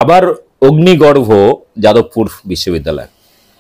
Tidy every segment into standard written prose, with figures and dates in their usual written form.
আবার অগ্নিগর্ভ যাদবপুর বিশ্ববিদ্যালয়।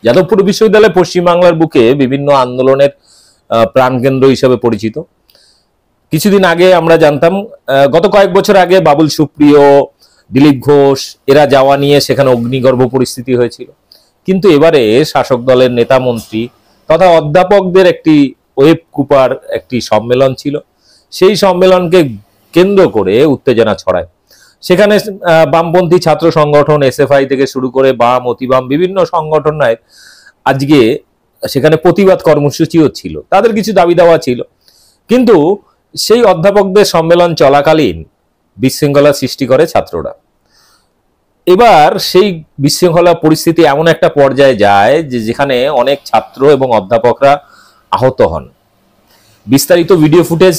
যাদবপুর বিশ্ববিদ্যালয় পশ্চিমবাংলার বুকে বিভিন্ন আন্দোলনের প্রাণকেন্দ্র হিসেবে পরিচিত। কিছুদিন আগে আমরা জানতাম, গত কয়েক বছর আগে বাবুল সুপ্রিয়, দিলীপ ঘোষ এরা যাওয়া নিয়ে সেখানে অগ্নিগর্ভ পরিস্থিতি হয়েছিল। কিন্তু এবারে শাসক দলের নেতা মন্ত্রী তথা অধ্যাপকদের একটি ওয়েব কুপার একটি সম্মেলন ছিল। সেই সম্মেলনকে কেন্দ্র করে উত্তেজনা ছড়ায়। সেখানে বামপন্থী ছাত্র সংগঠন এসএফআই থেকে শুরু করে বাম, অতিবাম বিভিন্ন সংগঠনের আজকে সেখানে প্রতিবাদ কর্মসূচিও ছিল, তাদের কিছু দাবি দাওয়া ছিল। কিন্তু সেই অধ্যাপকদের সম্মেলন চলাকালীন বিশৃঙ্খলা সৃষ্টি করে ছাত্ররা। এবার সেই বিশৃঙ্খলা পরিস্থিতি এমন একটা পর্যায়ে যায় যে যেখানে অনেক ছাত্র এবং অধ্যাপকরা আহত হন। বিস্তারিত ভিডিও ফুটেজ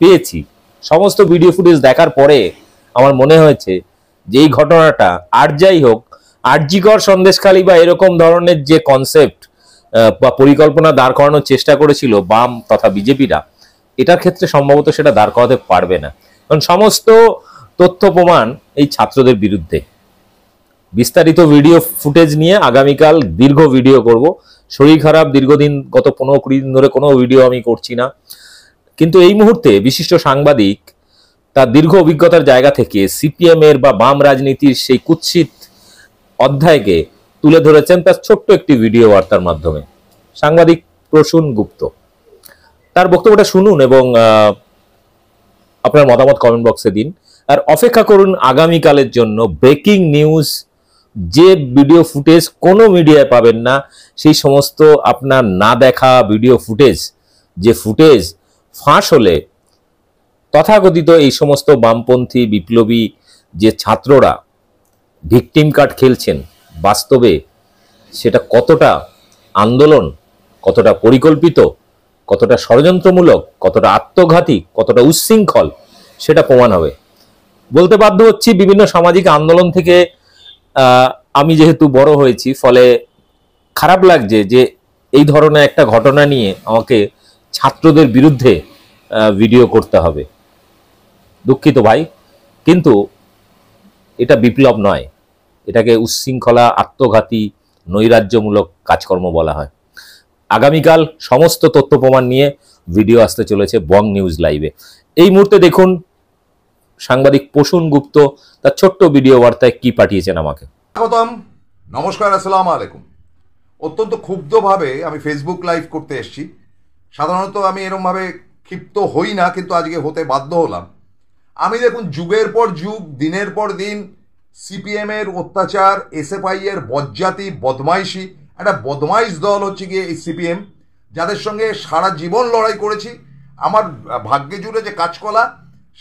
পেয়েছি। সমস্ত ভিডিও ফুটেজ দেখার পরে আমার মনে হয়েছে যে এই ঘটনাটা আর যাই হোক, আরজিকর, সন্দেশখালী বা এরকম ধরনের যে কনসেপ্ট বা পরিকল্পনা দাঁড় করানোর চেষ্টা করেছিল বাম তথা বিজেপিরা, এটার ক্ষেত্রে সম্ভবত সেটা দাঁড় করাতে পারবে না, কারণ সমস্ত তথ্য প্রমাণ এই ছাত্রদের বিরুদ্ধে। বিস্তারিত ভিডিও ফুটেজ নিয়ে আগামীকাল দীর্ঘ ভিডিও করব। শরীর খারাপ, দীর্ঘদিন গত 15-20 দিন ধরে কোনো ভিডিও আমি করছি না, কিন্তু এই মুহূর্তে বিশিষ্ট সাংবাদিক তার দীর্ঘ অভিজ্ঞতার জায়গা থেকে সিপিএম এর বা বাম রাজনীতির সেই কুৎসিত অধ্যায়কে তুলে ধরেছেন তার ছোট্ট একটি ভিডিও বার্তার মাধ্যমে। সাংবাদিক প্রসূন গুপ্ত, তার বক্তব্যটা শুনুন এবং আপনার মতামত কমেন্ট বক্সে দিন। আর অপেক্ষা করুন আগামীকালের জন্য ব্রেকিং নিউজ, যে ভিডিও ফুটেজ কোনো মিডিয়ায় পাবেন না, সেই সমস্ত আপনার না দেখা ভিডিও ফুটেজ, যে ফুটেজ ফাঁস হলে তথাকথিত এই সমস্ত বামপন্থী বিপ্লবী যে ছাত্ররা ভিকটিম কার্ড খেলছেন, বাস্তবে সেটা কতটা আন্দোলন, কতটা পরিকল্পিত, কতটা ষড়যন্ত্রমূলক, কতটা আত্মঘাতী, কতটা উচ্ছৃঙ্খল, সেটা প্রমাণ হবে। বলতে বাধ্য হচ্ছি, বিভিন্ন সামাজিক আন্দোলন থেকে আমি যেহেতু বড় হয়েছি, ফলে খারাপ লাগছে যে এই ধরনের একটা ঘটনা নিয়ে আমাকে ছাত্রদের বিরুদ্ধে ভিডিও করতে হবে। দুঃখিত ভাই, কিন্তু এটা বিপ্লব নয়, এটাকে উচ্ছৃঙ্খলা, আত্মঘাতী, নৈরাজ্যমূলক কাজকর্ম বলা হয়। আগামীকাল সমস্ত তথ্য প্রমাণ নিয়ে ভিডিও আসতে চলেছে বং নিউজ লাইভে। এই মুহূর্তে দেখুন সাংবাদিক প্রসূন গুপ্ত তার ছোট্ট ভিডিও বার্তায় কি পাঠিয়েছেন আমাকে। স্বাগতম, নমস্কার, আসসালামু আলাইকুম। অত্যন্ত ক্ষুব্ধভাবে আমি ফেসবুক লাইভ করতে এসেছি। সাধারণত আমি এরমভাবে ক্ষিপ্ত হই না, কিন্তু আজকে হতে বাধ্য হলাম। আমি দেখুন, যুগের পর যুগ, দিনের পর দিন সিপিএমের অত্যাচার, এসএফআই এর বজ্জাতি বদমাইশি, একটা বদমাইশ দল হচ্ছে গিয়ে এই সিপিএম, যাদের সঙ্গে সারা জীবন লড়াই করেছি। আমার ভাগ্যে জুড়ে যে কাজকলা,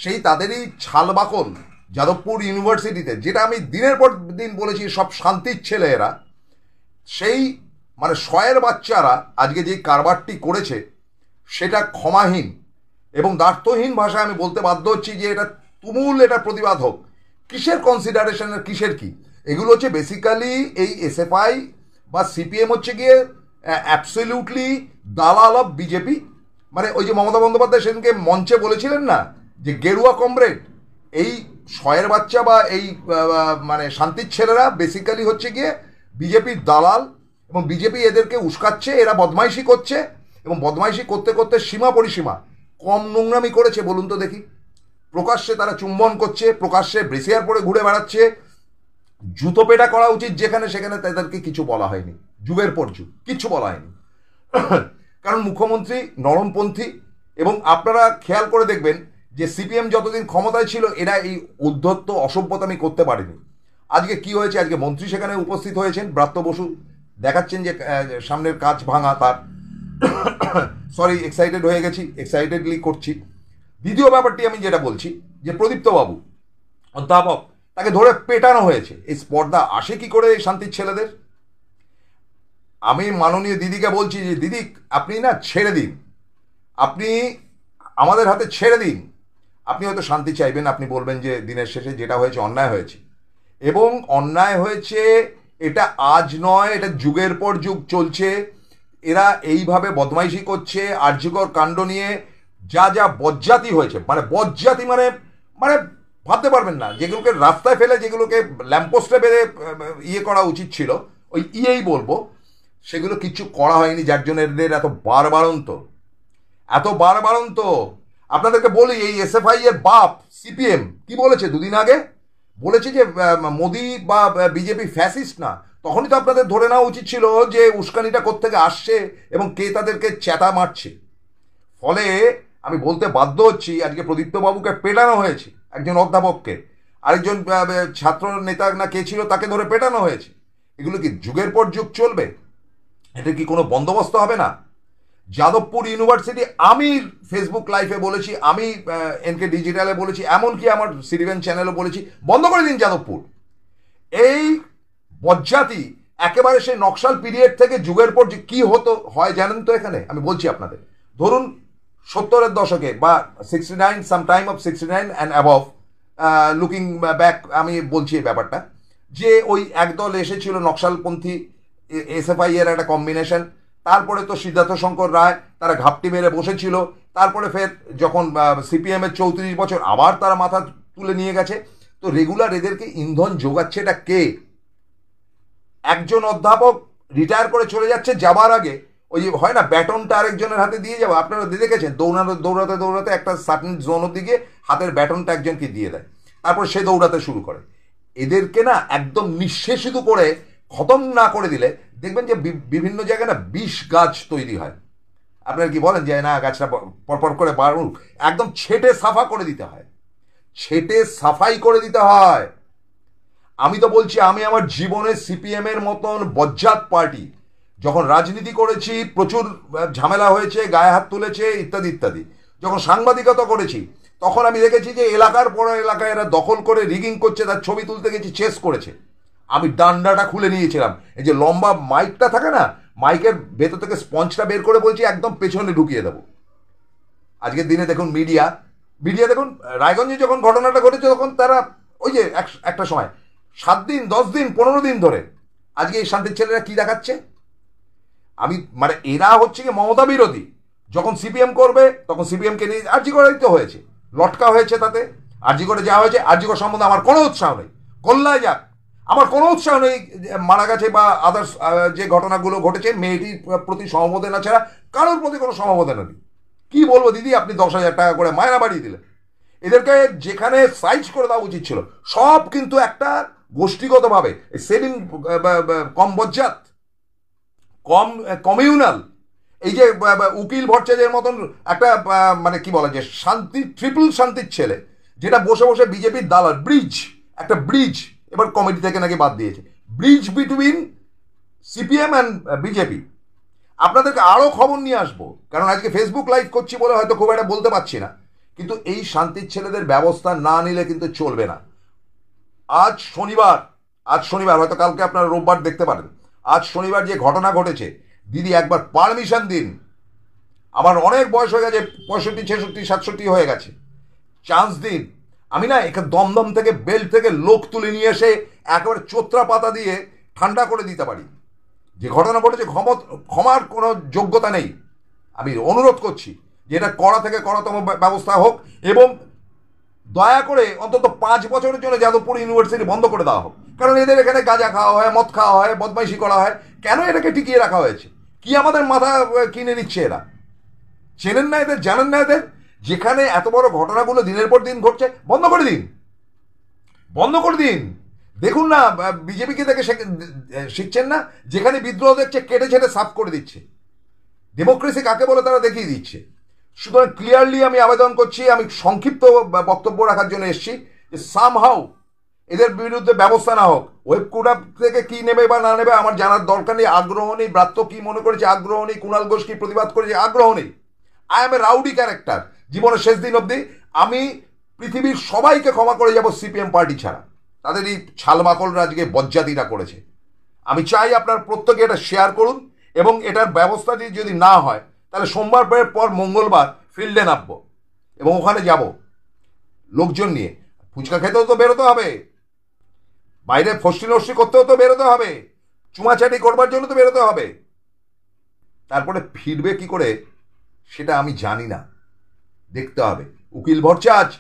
সেই তাদেরই ছালবাকল যাদবপুর ইউনিভার্সিটিতে, যেটা আমি দিনের পর দিন বলেছি সব শান্তির ছেলে এরা, সেই মানে শয়ের বাচ্চারা আজকে যে কারবারটি করেছে সেটা ক্ষমাহীন এবং দ্বার্থহীন ভাষায় আমি বলতে বাধ্য হচ্ছি যে এটা তুমুল, এটা প্রতিবাদ হোক। কিসের কনসিডারেশনের, কিসের কি? এগুলো হচ্ছে বেসিক্যালি এই এসএফআই বা সিপিএম হচ্ছে গিয়ে অ্যাবসলিউটলি দালাল অফ বিজেপি। মানে ওই যে মমতা বন্দ্যোপাধ্যায় সেদিনকে মঞ্চে বলেছিলেন না যে গেরুয়া কমরেড, এই শয়ের বাচ্চা বা এই মানে শান্তির ছেলেরা বেসিক্যালি হচ্ছে গিয়ে বিজেপির দালাল, এবং বিজেপি এদেরকে উস্কাচ্ছে, এরা বদমাইশি করছে, এবং বদমাইশি করতে করতে সীমা পরিসীমা কম নোংরামি করেছে বলুন তো দেখি? প্রকাশ্যে তারা চুম্বন করছে, প্রকাশ্যে ব্রেসিয়ার পরে ঘুরে বেড়াচ্ছে, জুতো পেটা করা উচিত যেখানে সেখানে তাদেরকে কিছু বলা হয়নি। যুগের পর যুগ কিচ্ছু বলা হয়নি, কারণ মুখ্যমন্ত্রী নরমপন্থী। এবং আপনারা খেয়াল করে দেখবেন যে সিপিএম যতদিন ক্ষমতায় ছিল এরা এই উদ্ধত্ত অসভ্যতামি করতে পারেনি। আজকে কি হয়েছে? আজকে মন্ত্রী সেখানে উপস্থিত হয়েছেন, ব্রাত্য বসু দেখাচ্ছেন যে সামনের কাজ ভাঙা তার। সরি, এক্সাইটেড হয়ে গেছি, এক্সাইটেডলি করছি। দ্বিতীয় ব্যাপারটি আমি যেটা বলছি যে প্রদীপ্তবাবু অধ্যাপক, তাকে ধরে পেটানো হয়েছে। এই স্পর্ধা আসে কি করে এই শান্তির ছেলেদের? আমি মাননীয় দিদিকে বলছি যে দিদি, আপনি না ছেড়ে দিন, আপনি আমাদের হাতে ছেড়ে দিন। আপনি হয়তো শান্তি চাইবেন, আপনি বলবেন যে দিনের শেষে যেটা হয়েছে অন্যায় হয়েছে, এবং অন্যায় হয়েছে এটা আজ নয়, এটা যুগের পর যুগ চলছে। এরা এইভাবে বদমাইশি করছে। আরজিকর কাণ্ড নিয়ে যা যা বজ্জাতি হয়েছে, মানে বজ্জাতি মানে মানে ভাবতে পারবেন না, যেগুলোকে রাস্তায় ফেলে, যেগুলোকে ল্যাম্পপোস্টে বেঁধে ইয়ে করা উচিত ছিল, ওই ইয়েই বলবো, সেগুলো কিচ্ছু করা হয়নি, যার জন্য এদের এত বাড়বাড়ন্ত, এত বাড়বাড়ন্ত। আপনাদেরকে বলি, এই এসএফআই এর বাপ সিপিএম কি বলেছে দুদিন আগে? বলেছে যে মোদি বা বিজেপি ফ্যাসিস্ট না। তখনই তো আপনাদের ধরে নেওয়া উচিত ছিল যে উস্কানিটা কোত্থেকে আসছে এবং কে তাদেরকে চেতা মারছে। ফলে আমি বলতে বাধ্য হচ্ছি, আজকে প্রদীপ্ত বাবুকে পেটানো হয়েছে, একজন অধ্যাপককে, আরেকজন ছাত্র নেতা না কে ছিল তাকে ধরে পেটানো হয়েছে। এগুলো কি যুগের পর যুগ চলবে? এটা কি কোনো বন্দোবস্ত হবে না? যাদবপুর ইউনিভার্সিটি, আমি ফেসবুক লাইভে বলেছি, আমি এনকে ডিজিটালে বলেছি, এমনকি আমার সিরিভেন চ্যানেলে বলেছি, বন্ধ করে দিন যাদবপুর। এই বজ্জাতি একেবারে সেই নকশাল পিরিয়ড থেকে যুগের পর কি হতো হয় জানেন তো? এখানে আমি বলছি আপনাদের, ধরুন 70-এর দশকে বা 69, some time of 69 and above, looking back আমি বলছি এই ব্যাপারটা, যে ওই একদল এসেছিল নকশালপন্থী এসএফআই এর একটা কম্বিনেশন। তারপরে তো সিদ্ধার্থ শঙ্কর রায়, তারা ঘাপটি মেরে বসেছিল। তারপরে ফের যখন সিপিএম এর 34 বছর, আবার তারা মাথা তুলে নিয়ে গেছে। তো রেগুলার এদেরকে ইন্ধন যোগাচ্ছে এটা কে? একজন অধ্যাপক রিটায়ার করে চলে যাচ্ছে, যাবার আগে ওই যে হয় না, ব্যাটনটা আরেকজনের হাতে দিয়ে যাবো, আপনারা দেখেছেন, দৌড়াতে দৌড়াতে একটা সার্টেন জোন দিকে হাতের ব্যাটনটা একজনকে দিয়ে দেয়, তারপর সে দৌড়াতে শুরু করে। এদেরকে না একদম নিঃশেষিত করে খতম না করে দিলে দেখবেন যে বিভিন্ন জায়গায় না বিষ গাছ তৈরি হয়। আপনারা কি বলেন যে না গাছটা পরপর করে বাড়ুক? একদম ছেটে সাফা করে দিতে হয়, ছেটে সাফাই করে দিতে হয়। আমি তো বলছি, আমি আমার জীবনে সিপিএম এর মতন বজ্জাত পার্টি যখন রাজনীতি করেছি, প্রচুর ঝামেলা হয়েছে, গায়ে হাত তুলেছে, ইত্যাদি ইত্যাদি। যখন সাংবাদিকতা করেছি তখন আমি দেখেছি যে এলাকার পর এলাকায় এরা দখল করে রিগিং করছে, তার ছবি তুলতে গেছি, চেস করেছে। আমি ডান্ডাটা খুলে নিয়েছিলাম, এই যে লম্বা মাইকটা থাকে না, মাইকের ভেতর থেকে স্পঞ্জটা বের করে বলছি একদম পেছনে ঢুকিয়ে দেবো। আজকের দিনে দেখুন মিডিয়া দেখুন, রায়গঞ্জে যখন ঘটনাটা ঘটেছে তখন তারা ওই যে একটা সময় 7 দিন 10 দিন 15 দিন ধরে, আজকে এই শান্তির ছেলেরা কি দেখাচ্ছে? আমি মানে এরা হচ্ছে কি মমতা বিরোধী। যখন সিপিএম করবে তখন সিপিএমকে নিয়ে আরজি করে দিতে হয়েছে, লটকা হয়েছে, তাতে আরজি করে যাওয়া হয়েছে। আরজি কর সম্বন্ধে আমার কোনো উৎসাহ নেই, কল্যায় যাক, আমার কোনো উৎসাহ নেই। মারা গেছে বা আদার্স যে ঘটনাগুলো ঘটেছে, মেয়েটির প্রতি সমবেদনা ছাড়া কারোর প্রতি কোনো সমবেদনা নেই। কি বলবো দিদি, আপনি 10,000 টাকা করে মায়না বাড়িয়ে দিলেন। এদেরকে যেখানে সাইজ করে দেওয়া উচিত ছিল, সব কিন্তু একটা গোষ্ঠীগতভাবে সেলিম কম বজ্জাত, কম কমিউনাল, এই যে উকিল ভট্টাচার্যের মতন একটা মানে কি বলা যায় শান্তি, ট্রিপল শান্তির ছেলে, যেটা বসে বসে বিজেপির দালাল, ব্রিজ, একটা ব্রিজ এবার কমিটি থেকে নাকি বাদ দিয়েছে, bridge between CPM and BJP. আপনাদেরকে আরও খবর নিয়ে আসবো, কারণ আজকে ফেসবুক লাইভ করছি বলে হয়তো খুব একটা বলতে পারছি না, কিন্তু এই শান্তির ছেলেদের ব্যবস্থা না নিলে কিন্তু চলবে না। আজ শনিবার, হয়তো কালকে আপনারা রোববার দেখতে পারেন। আজ শনিবার যে ঘটনা ঘটেছে, দিদি একবার পারমিশন দিন, আমার অনেক বয়স হয়ে গেছে, 65, 66, 67 হয়ে গেছে, চান্স দিন। আমি না এখানে দমদম থেকে বেল্ট থেকে লোক তুলে নিয়ে এসে একেবারে চোত্রা পাতা দিয়ে ঠান্ডা করে দিতে পারি। যে ঘটনা ঘটেছে ক্ষমার কোনো যোগ্যতা নেই। আমি অনুরোধ করছি যে এটা কড়া থেকে কড়াতম ব্যবস্থা হোক, এবং দয়া করে অন্তত 5 বছরের জন্য যাদবপুর ইউনিভার্সিটি বন্ধ করে দেওয়া হোক। কারণ এদের এখানে গাঁজা খাওয়া হয়, মদ খাওয়া হয়, বদমাইশি করা হয়। কেন এটাকে টিকিয়ে রাখা হয়েছে? কি আমাদের মাথা কিনে নিচ্ছে এরা? চেনেন না এদের, জানেন না এদের? যেখানে এত বড় ঘটনাগুলো দিনের পর দিন ঘটছে, বন্ধ করে দিন, বন্ধ করে দিন। দেখুন না, বিজেপিকে দেখে শিখছেন না? যেখানে বিদ্রোহ দেখছে কেটে ছেটে সাফ করে দিচ্ছে। ডেমোক্রেসি কাকে বলে তারা দেখিয়ে দিচ্ছে। সুতরাং ক্লিয়ারলি আমি আবেদন করছি, আমি সংক্ষিপ্ত বক্তব্য রাখার জন্য এসেছি, যে সামহাউ এদের বিরুদ্ধে ব্যবস্থা না হোক। ওয়েব কোর্টার থেকে কি নেবে বা না নেবে আমার জানার দরকার নেই, আগ্রহ নেই। ব্রাত্য কি মনে করেছে আগ্রহ নেই, কুণাল ঘোষ কি প্রতিবাদ করেছে আগ্রহ নেই। I M A rowdy character. জীবনের শেষ দিন অবধি আমি পৃথিবীর সবাইকে ক্ষমা করে যাব সিপিএম পার্টি ছাড়া। তাদের এই ছালমাকলরা আজকে বজ্জাতিরা করেছে। আমি চাই আপনার প্রত্যেকে এটা শেয়ার করুন, এবং এটার ব্যবস্থা যদি না হয় তাহলে সোমবার পর মঙ্গলবার ফিল্ডে নামবো এবং ওখানে যাব লোকজন নিয়ে। ফুচকা খেতেও তো বেরোতে হবে, বাইরে ফষ্টি নষ্টি করতেও তো বেরোতে হবে, চুমাচাটি করবার জন্য তো বেরোতে হবে। তারপরে ফিরবে কি করে সেটা আমি জানি না, দেখতে হবে। উকিল ভট্টাচার্য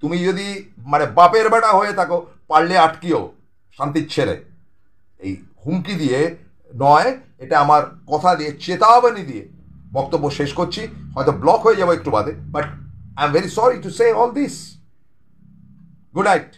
তুমি যদি মানে বাপের বেটা হয়ে থাকো, পারলে আটকিও শান্তির ছেলে। এই হুমকি দিয়ে নয়, এটা আমার কথা দিয়ে, চেতাবনী দিয়ে বক্তব্য শেষ করছি। হয়তো ব্লক হয়ে যাবো একটু বাদে, but I am very sorry to say all this. Good night.